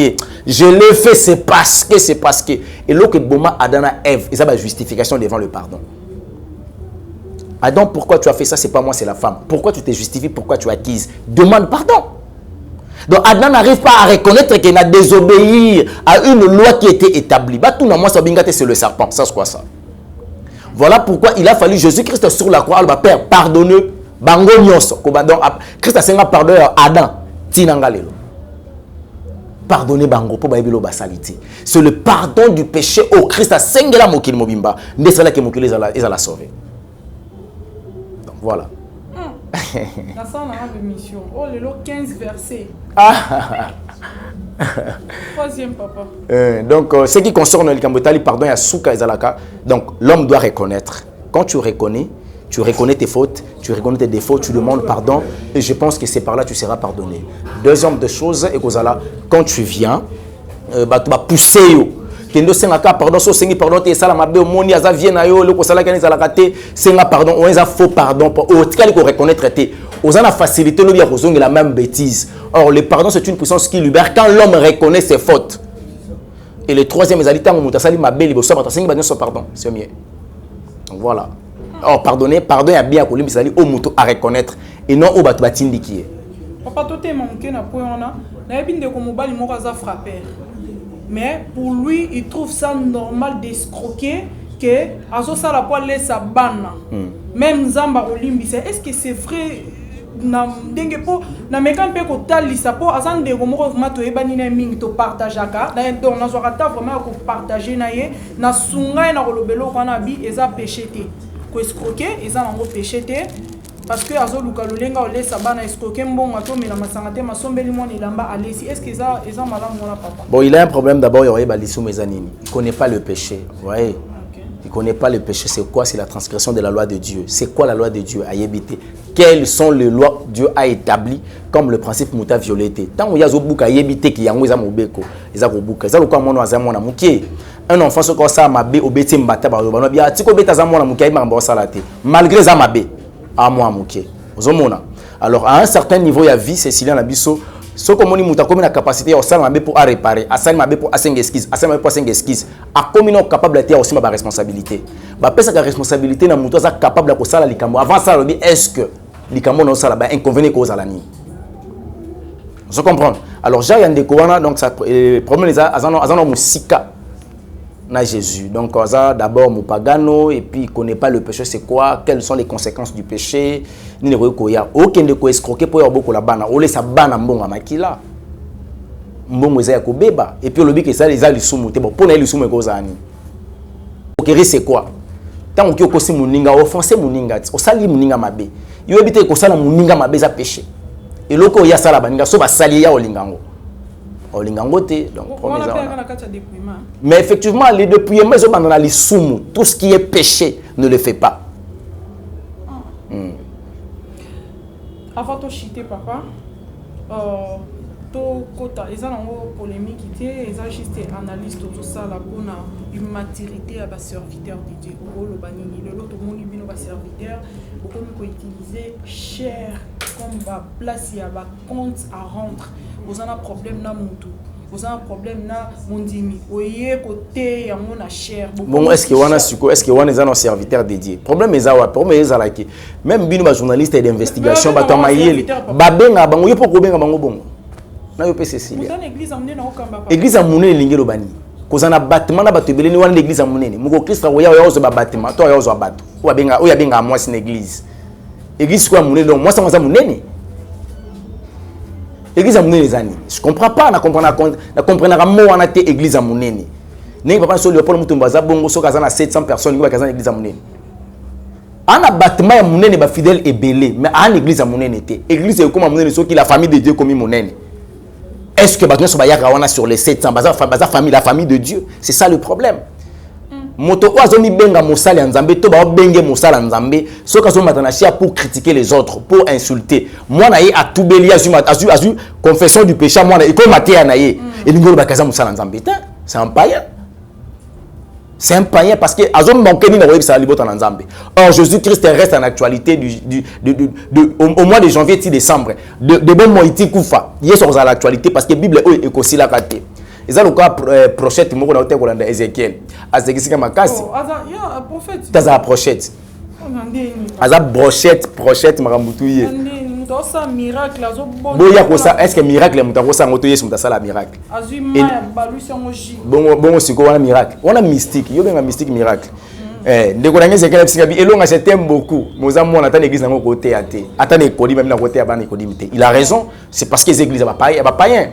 je l'ai fait c'est parce que et l'autre boma Adana Ève et ça va justification devant le pardon. Adam, pourquoi tu as fait ça? C'est pas moi, c'est la femme. Pourquoi tu te justifies? Pourquoi tu acquises? Demande pardon. Donc Adam n'arrive pas à reconnaître qu'il a désobéi à une loi qui était établie. Bah tout le monde c'est le serpent. Ça c'est quoi ça? Voilà pourquoi il a fallu Jésus-Christ sur la croix. Père, pardonne. Bango nyos. Christ a senga pardonné à Adam. Tinangalelo. Pardonnez bango pour baibilo basaliti. C'est le pardon du péché au Christ a senga la mokil mobimba. Ne sera que mokil les a la sauvé. Voilà. Dans ça, on a une mission. Oh, le 15 versets. Troisième, papa. Donc, ce qui concerne le Kambotali, pardon, il y a Souka et Zalaka. Donc, l'homme doit reconnaître. Quand tu reconnais tes fautes, tu reconnais tes défauts, tu demandes pardon. Et je pense que c'est par là que tu seras pardonné. Deuxième des choses, quand tu viens, tu vas pousser. Kendo sengaka pardon so sengi pardon te sala mabe omoni aza vie na yo le ko sala kani zalaka te senga pardon on a faux pardon o tikali ko reconnaître te aux a facilité le bien kozongi la même bêtise. Or le pardon c'est une puissance qui libère quand l'homme reconnaît ses fautes. Et le troisième ezalita mo mutasali mabe liboso ba sengi ba so pardon c'est mieux. Donc voilà. Or pardon ya bien ko limbisali o muto à reconnaître et non au batu batindiki. Papa toté manqué na point on a na ebinde ko mobali moko aza frapper. Mais pour lui, il trouve ça normal d'escroquer que Azo Sala poil laisse sa banne. Même Zamba Olimbi, est-ce que c'est vrai? Na dengepo na mekampe ko talisa po azande ko moko mato ebani na mingi to partageaka donc na zokata vraiment ko partager na ye na sunga na kolobelo ko na bi eza péché té ko escroquer eza nango péché té parce que Azo luka lolenga olesa bana escroquer mbongo to mela masanga te masombeli mona ilamba alesi est-ce que eza malamu na papa? Bon, il a un problème d'abord, il y aurait balisou mezanini. Il connaît pas le péché, vous voyez. Il connaît pas le péché, c'est quoi? C'est la transgression de la loi de Dieu. C'est quoi la loi de Dieu à éviter? Quelles sont les lois que Dieu a établies comme le principe muta violeté? Tant qu'il y a zo buka éviter qu'il y a un mobeko, ils a buka. Ils a le quoi mon azamon na mukie. Un enfant ce qu'on ça mabé obéti mbata ba ba no bia tiko beta zamon na mukie ba mbo salate. Malgré ça mabé à moi mukie. Ozomona. Alors à un certain niveau il y a vie Cécilien na biso. Ce que moni muta comme la capacité au sein pour réparer, à ça mabé pour aseng esquisse, à ça mabé pour aseng esquisse. À comme non capable de aussi ma responsabilité. Ba pesa ka responsabilité na muto za capable ko sala likambo. Avant ça lobi est-ce que likambo no sala ba inconvénient cause à la nuit. Vous comprenez? Alors j'ai un découvert donc ça problème les azano musika na Jésus. Donc ça d'abord mon pagano et puis il connaît pas le péché c'est quoi, quelles sont les conséquences du péché. Ni ne ko ya aucun de ko escroquer pour ya beaucoup la bana. O laisse bana mbonga makila. Mbongo za ya ko beba et puis le but que ça les a li sumu te bon pour na li sumu ko zani. Okeri c'est quoi? Tant que ko si muninga offenser muninga, o sali muninga mabe. Yo ebite ko sala muninga mabe za péché. Et loko ya sala baninga so ba sali ya olingango. Olingango te donc mais effectivement les dépouillements ils ont dans les sumu, tout ce qui est péché ne le fait pas. Avant de chiter papa, kota eza nango polémique te eza juste analyse tout ça la bonne immaturité à ba serviteur de Dieu oloba nini lelo to moni bino ba serviteur beaucoup ko utiliser cher comme ba place ya ba compte à rendre vous en a problème na mutu vous avez un problème na mondimi oye côté ya mona cher bon est-ce que wana siko est-ce que wana est un serviteur dédié problème est wa problème est là qui même bino ba journaliste d'investigation ba tamayeli ba benga bango yo poko benga bango bongo na yo pese Cécilia église a monene lingelo bani kozana bâtiment na bato beleni wana l'église a monene muko Christ oya oya zo ba bâtiment to oya zo bato oya benga moi c'est une église église quoi monene donc moi ça moi monene église à monene zani je comprends pas na comprendre mo wana te église à monene n'est papa so Léopold Mutumba za bongo so kazana 700 personnes qui va kazana église à monene ana bâtiment ya monene ba fidèle ebelé mais ana église à monene te église est comme à monene so qui la famille de Dieu comme monene est-ce que bâtiment so ba yaka wana sur les 700 baza famille la famille de Dieu c'est ça le problème moto oazomi benga mosala nzambe to ba benge mosala nzambe soka zo matana chia pour critiquer les autres pour insulter moi na ye atubeli azu confession du péché moi na iko matea na ye elingolo bakaza mosala nzambe c'est un païen parce que azo manquer ni na web ça libota na nzambe or Jésus-Christ reste en actualité au mois de janvier et décembre de bon moiti kufa yeso à l'actualité parce que Bible est aussi la raté. Ils ont le cas prochette moko na hotel kolanda Ezekiel azekisika makasi ya prophète taza prochette aza prochette makambutuye ndo sa miracle azo boya ko ça est-ce que miracle mutako sa ngoto yesu mutasa la miracle azui ma balusi ngoji bongo siko wana miracle wana mystique yo benga mystique miracle ndeko na Ezekiel bisika bi elonga je t'aime beaucoup moza mona ta l'église nango côté até atane ekodi même na côté abana ekodi mité il a raison c'est parce que les églises ba païen.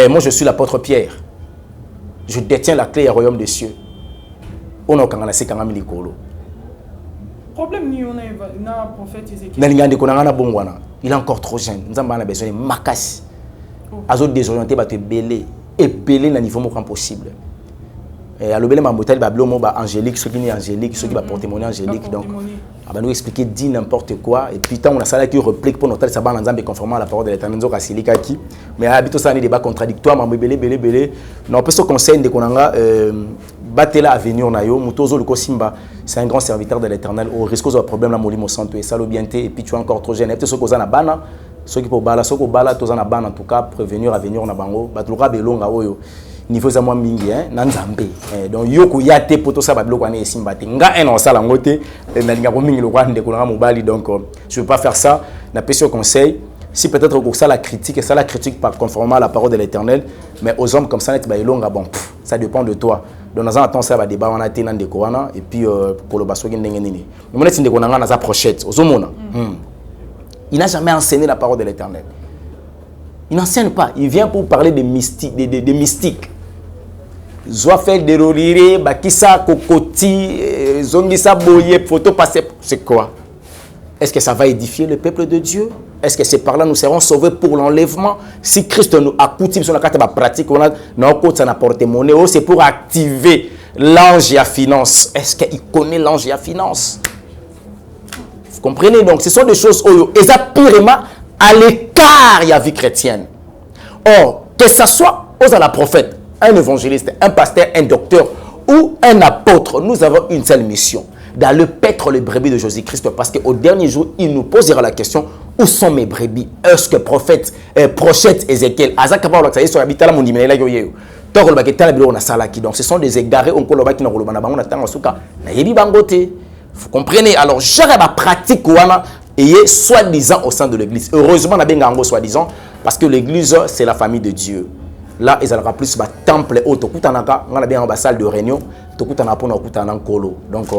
Moi je suis l'apôtre Pierre. Je détiens la clé du royaume des cieux. On a kangana se kangami likolo. Problème ni on a prophète Ézéchiel. Nalingande konangana bongwana. Il est encore trop jeune. Nzamba na besoin de makasi. Azo désorienté ba te belé et belé na niveau moko impossible. Et à l'obélé mambotal bablo mo ba angélique ceux qui ni angélique ceux qui va porter mon angélique donc va nous expliquer dit n'importe quoi et puis tant on a ça là qui réplique pour notre ça ba nzambe conformément à la parole de l'Éternel nzoka silika qui mais habito ça ni débat contradictoire mambo belé non peut se conseil de konanga batela avenir na yo mutozo le kosimba c'est un grand serviteur de l'Éternel au risque de problème la molimo santo et ça le bienté et puis tu es encore trop jeune et ce koza na bana ceux qui pour bala ceux ko bala toza na bana en tout cas prévenir avenir na bango batuluka belonga oyo niveau za moi mingi na nzambe donc yoko yate poto sa bablo kwa ne simba te nga en osala ngote na linga ko mingi lokwa ndeko na mobali donc je veux pas faire ça na péché au conseil si peut-être que ça la critique et ça la critique par conformément à la parole de l'Éternel mais aux hommes comme ça net ba ilonga bon ça dépend de toi donc dans un temps ça va débat on a té na ndeko wana et puis pour le baso ndenge nini mo net ndeko na nga na za prochette ozomona il n'a jamais enseigné la parole de l'Éternel. Il n'enseigne pas, il vient pour parler de mystique, des mystiques. Zoa fait déroulire, bakisa kokoti, zongisa boye, photo passé, c'est quoi? Est-ce que ça va édifier le peuple de Dieu? Est-ce que ces par-là nous serons sauvés pour l'enlèvement? Si Christ nous a coûté sur la carte pratique, on a un porte-monnaie, c'est pour activer l'ange à finance. Est-ce qu'il connaît l'ange à finance? Vous comprenez? Donc ce sont des choses et ça purement à l'écart il y a vie chrétienne. Or, que ce soit aux la prophète, un évangéliste, un pasteur, un docteur ou un apôtre, nous avons une seule mission, d'aller paître les brebis de Jésus-Christ, parce qu'au dernier jour, il nous posera la question, où sont mes brebis? Est-ce que prophète Ézéchiel, donc ce sont des égarés, vous comprenez? Alors, j'aurais ma pratique et soi-disant au sein de l'église. Heureusement, on a bien gagné soi-disant parce que l'église, c'est la famille de Dieu. Là, ils aura plus de temple et autres. On a bien une salle de réunion. Donc,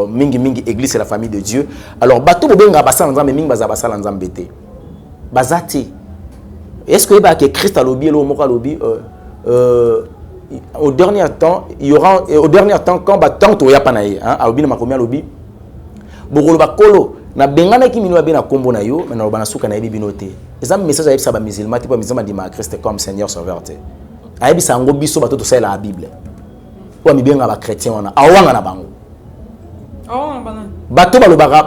mingi église, c'est la famille de Dieu. Alors, bateau bien basal nzambe mingi basal nzambe te. Bazati. Est-ce que Christ a lobby le moka lobby au dernier temps, il y aura au dernier temps quand tant to ya panaye hein, a lobby na makomia lobby. Bogolo bakolo na bengana ki minwa bena kombo na yo mais na bana suka na yebi binote eza message ayebi sa ba musulman tipo musulman di ma Christ comme Seigneur sauveur te ayebi sa ngo biso bato to sa la Bible wa mi benga ba chrétien wana awanga na bango bato balobaka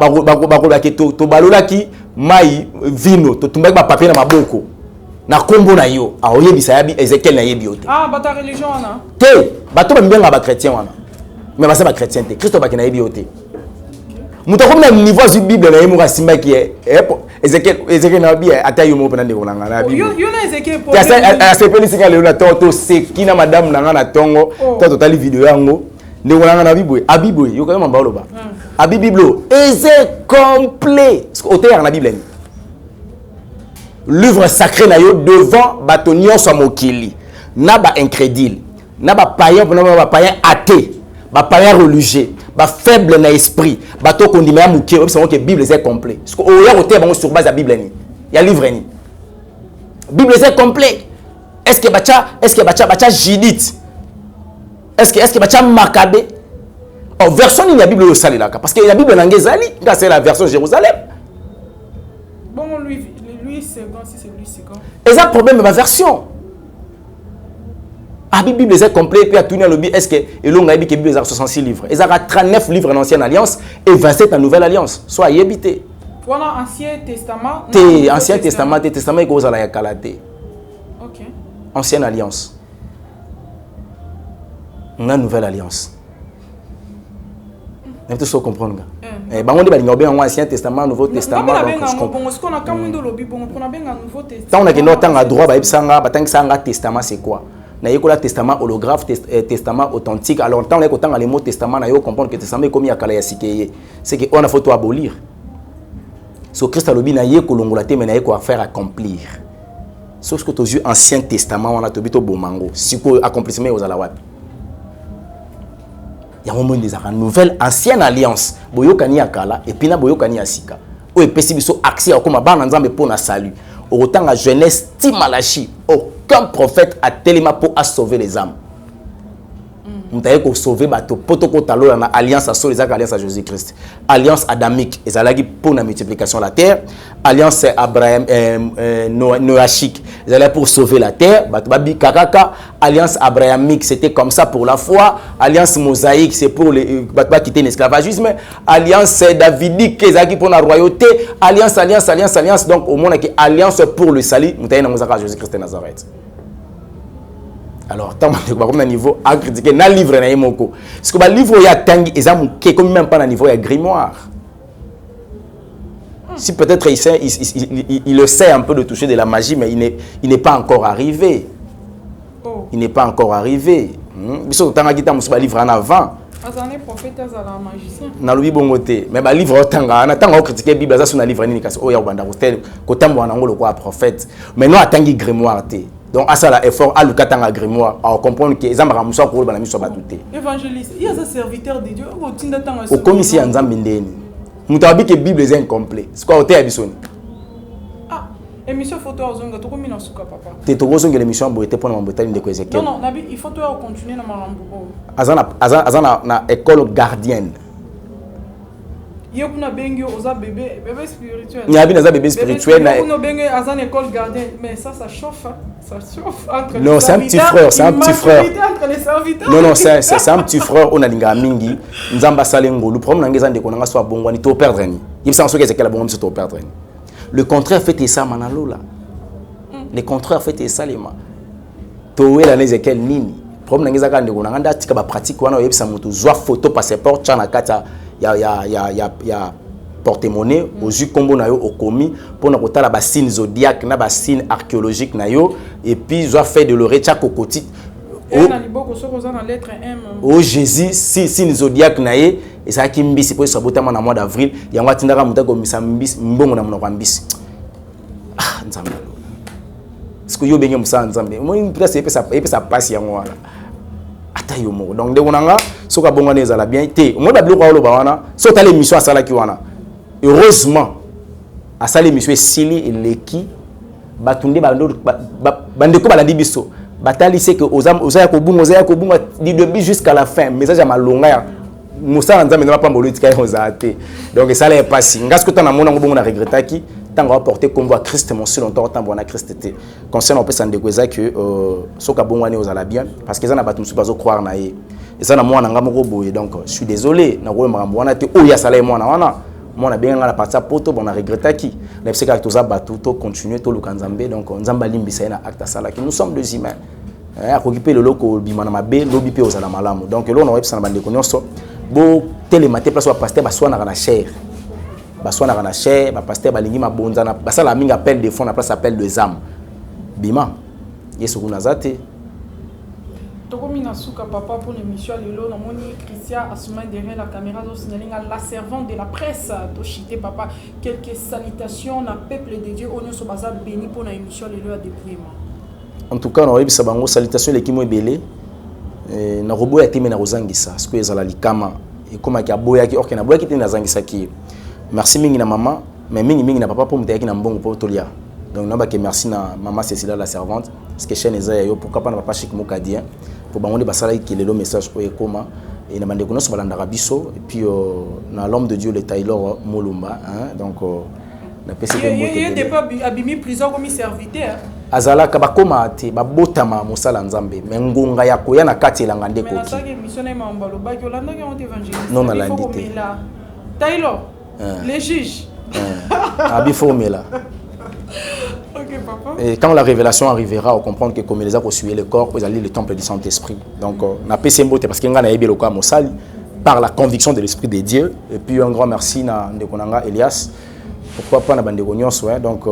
bakolaki to balolaki mai vino to tumbaki ba papier na maboko na kombo na yo aoyebisa yabi Ezekiel na yebi yote ah bata religion wana te bato bambenga ba chrétien wana mais basa ba chrétien te Christo bakina yebi yote muto comme na niveau du Bible na yemo kasimba ki Ezekiel na bi ata yo mo pena ndeko nanga na Bible yo na Ezekiel pour ya sa sepeli singa le na to sekina madame nanga na tongo to totali video yango ndeko nanga na Bible abiboy yo kama mbalo ba abibiblo est complet auteur na Bible livre sacré na yo devant batonio so mokili na ba incrédule na ba païen ba païen athée ba païen religieux ba faible na esprit bato kondima ya muke o bisa que Bible est complet parce que o ya auteur bango sur base ya Bible ni ya livre ni Bible est complet est-ce que bacha Judith est-ce que bacha Maccabée en version ni ya Bible yo salelaka parce que la Bible na ngezali nga c'est la version Jérusalem bon lui second si c'est lui second et ça problème ma version la Bible est complet puis à tourner le est-ce que elonga bi que Bible est 66 livres et ça a 39 livres en ancienne alliance et 27 en nouvelle alliance soit yebité voilà ancien testament ancien testament testament ko za la yakalate OK ancienne alliance na nouvelle alliance mais tu sais comprendre et bango ba linga bien ancien testament nouveau testament donc je comprends ce qu'on a comme de lobby bon on a bien un nouveau testament tant on a que notre temps à droit ba ibsanga batangisa testament c'est quoi na yekola testament holographe testament authentique alors tant on est autant les mots testament na yo comprendre que testament comme ya kala ya sikeye c'est que on a faut abolir so Christ a lobi na yekolongola te mais na yeko faire accomplir sauf que tu as ancien testament on a to bito bomango siko accomplissement aux alawapi il y a un moment des nouvelle ancienne alliance boyokani ya kala et puis na boyokani ya sika o epesi biso accès comme bana nzambe pour na salut autant à jeunesse timalachi aucun prophète a tellement pour à sauver les âmes mutaye ko sauver bato potoko talo na alliance à les alliance à Jésus-Christ alliance adamique ezalaki pour la multiplication de la terre alliance Abraham noachique ezalaki pour sauver la terre bato babi kakaka alliance abrahamique c'était comme ça pour la foi alliance mosaïque c'est pour les bato ba quitter l'esclavagisme alliance davidique ezalaki pour la royauté alliance donc au monde qui alliance pour le salut mutaye na mozaka Jésus-Christ de Nazareth. Alors, tant que à niveau à critiquer na livre na yemoko. Parce que le livre ya tangi ezamu ke comme même pas na niveau ya grimoire. Si peut-être il le sait un peu de toucher de la magie mais il n'est pas encore arrivé. Il n'est pas encore arrivé. Biso tanga kita musuba livre en avant. Azane prophète azala magicien. Na lobi bongote mais ba livre tanga na tanga critiquer Bible za na livre nini kasi o ya banda hostel ko tambo na ngolo kwa prophète. Mais non atangi grimoire te. Donc à ça là effort à l'ukatanga grimoire à comprendre que ezamba muso ko bana miso badouté évangéliste il y a un serviteur de Dieu au tinda tanga au commissaire ya nzambe ndeni mutabi que Bible est incomplet c'est quoi hôtel abisoni ah émission photo azonga to komi na suka papa te to gozonga l'émission boité pour na mbotali ndeko Ezekiel non nabi il faut toi continuer na marambo azana na école gardienne yo kuna bengi oza bébé spirituel nyabi naza bébé spirituel na kuna bengi azana école gardienne mais ça chauffe hein? Ça chauffe entre non c'est un petit frère non c'est un petit frère on a linga mingi nzamba salengo le problème ngeza ndeko nanga so bongwani to perdre ni yebisa so kezekela bongo mso to perdre ni le contraire fait ça manalola le contraire fait ça lema to wela Ezekiel nini problème ngeza ka ndeko nanga ndatika ba pratique wana yebisa mutu zwa photo passeport chana kata ya porte-monnaie aux yeux combo na yo au commis pour na kotala ba signe zodiaque na ba signe archéologique na yo et puis zo fait de l'oreille cha kokoti na liboko soko za na lettre M au Jésus signe zodiaque na ye et ça ki mbisi pour sabotama na mois d'avril yango atindaka mutako misa mbisi mbongo na monoko mbisi ah nzambe ce que yo benye musa nzambe moi place epesa passe yango wala ata yo mo donc de konanga soka bongo nezala bien te moi bablo ko loba wana so ta l'émission asala ki wana heureusement à l'émission Sili et Leki batunde bandeko balandi biso batali c'est que ozaya ko bunga du début jusqu'à la fin message à malonga ya musa nzambe na pambo lotika yozate donc ça là est passé ngasko tana mona ngobongo na regretaki tanga porter combo à Christ mon seul longtemps tambo na Christ té concernant on peut s'en dégoza que soka bongo ne ozala bien parce que ça na batum su bazo croire na ye et ça na mona ngamo boye donc je suis désolé na ko makambo wana te o ya sala mona wana Moi, on a bien la partie à poto, on a regretté qui. Mais c'est que tout ça, tout continuer, tout le Kanzambé. Donc, on a limbissé un acte à ça. Nous sommes des humains. À occuper le loco, bimanamabe, l'obipé aux alamalamu. Donc, là, on a fait un bande de connaissances. Bon, télématé, place au pasteur, soit on a la chair. Soit on a la chair, pasteur, balingi ma bonzana. Ça, la mingue appelle des fonds, la place appelle des âmes. Bima. Yes, on a zaté. Papa pour l'émission Lelo, Christian Assouma derrière la caméra, la servante de la presse, Toshite Papa. Quelques salutations au peuple de Dieu, on est béni pour l'émission Lelo à dépouillement. En tout cas, on a eu salutations à l'équipe Ebele. Na robo ya teme na rozangisa, parce que ezala likama. Et comme ya boya ki orkena boya ki tena zangisa ki. Merci mingi na maman, mais mingi na papa pour me ki na mbongo pour tolia. Donc na ba ke merci na maman Cécilia la servante, parce que chaîne eza yo pourquoi pas na papa Chic Mokadien. Pour bangonde basala ki le message ko ekoma et na bande kono so balanda biso et puis na l'homme de Dieu le Taylor Molumba, hein. Donc na pesi ko mbote. Il n'est pas abîmé plusieurs comme serviteur. Azala ka bakoma te babotama mosala nzambe mais ngonga ya koya na kati elanga nde koki. Mais ça que mission na mambalo ba ki olanda ki on évangéliste. Non na landité. Taylor les juges. Abi formela. OK papa. Et quand la révélation arrivera, on comprend que comme les a reçué le corps, ils allaient le temple du Saint-Esprit. Donc na pesi mbote parce que ngana yebi loka mosali par la conviction de l'esprit de Dieu et puis un grand merci na ndekonanga Elias. Pourquoi pas na bande de ouais. Donc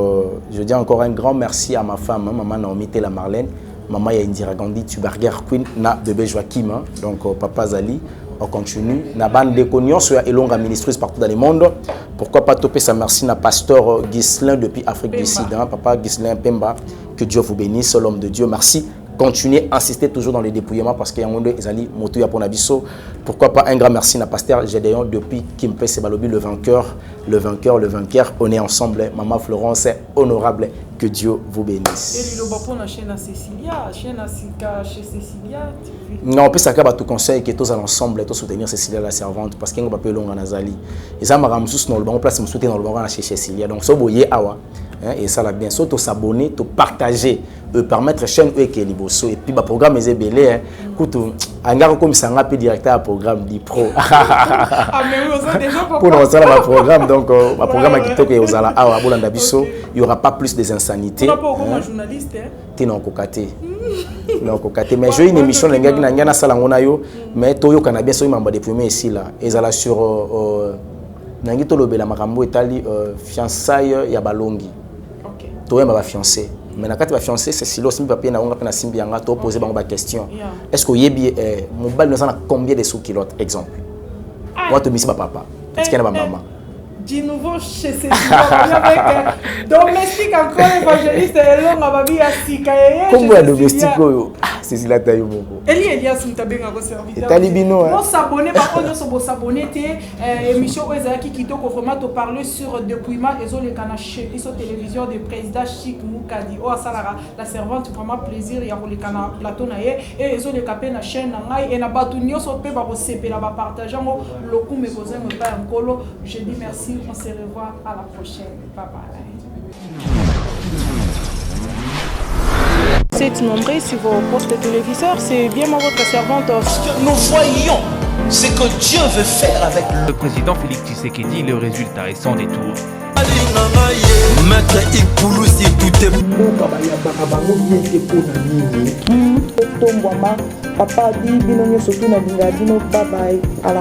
je dis encore un grand merci à ma femme, maman Naomi Tela Marlène, maman Indira Gandhi, Tuberger Queen, na bébé Joachim. Donc papa Zali, on continue. Na bande de ouais, et longue ministreuse partout dans le monde. Pourquoi pas toper sa merci na pasteur Ghislain depuis Afrique du Sud, hein, papa Ghislain Pemba. Que Dieu vous bénisse, l'homme de Dieu. Merci. Continuez, insistez toujours dans le dépouillement parce qu'il y a un monde qui moto ya pour Nabiso. Pourquoi pas un grand merci à pasteur Gédéon depuis Kimpe Sebalobi, le vainqueur. On est ensemble. Maman Florence, honorable. Que Dieu vous bénisse. Et le pour la chaîne à Cécilia, chaîne à Sika chez Cécilia. Non, on peut s'accaber tout conseil que tous ensemble, tous soutenir Cécilia la servante parce qu'il n'y a pas de long en Azali. Et ça m'a ramené dans le bon place, me soutenir dans le bon chez Cécilia. Donc, ça, boyer awa. Et ça l'a bien. Surtout s'abonner, te partager, permettre chaîne et que liboso et puis bah programme est belé. Écoute, un comme ça un peu directeur à programme di pro. Ah mais vous avez déjà pour nous ça le programme donc ma programme qui toque aux ala awa bolanda biso, il y aura pas plus des insanités. On pas comme journaliste hein. T'es non kokaté. Non kokaté mais j'ai une émission lenga na ngana sala ngona yo mais toyo kana bien so membre des premiers ici là. Ezala sur nangi to lobela makambo etali fiançailles ya balongi. OK. Toyo ma fiancé. Mais quand tu vas fiancé, c'est si l'os papier na on a simbi anga to poser bango question. Est-ce que yebi mobile nous a combien de sous kilotes exemple. Moi to misi papa. Est-ce qu'il y a ma maman? Du nouveau chez Cécilia avec domestique encore évangéliste et l'homme a babi à Sika. Comment un domestique Cécilia tayo moko. Elias mtabenga ko serviteur. Talibino hein. On s'abonner par contre on s'abonner émission Oezaki qui donc vraiment te parler sur dépouillement et les canaux chez sur télévision de président Chic Mokadi. Oh ça la servante vraiment plaisir il y a les canaux plateau naie et les capé na chaîne ngai et na batunio so pe ba ko sepe la ba partager le coup me poser me pas encore. Je dis merci, on se revoit à la prochaine. Bye bye. C'est nombreux sur vos postes téléviseurs, c'est bien moi votre servante. Ce que nous voyons, c'est que Dieu veut faire avec nous. Le président Félix Tshisekedi, le résultat est sans détour. Maître Ikpouloussi tout est Papa dit bino surtout na bingadi no bye bye à la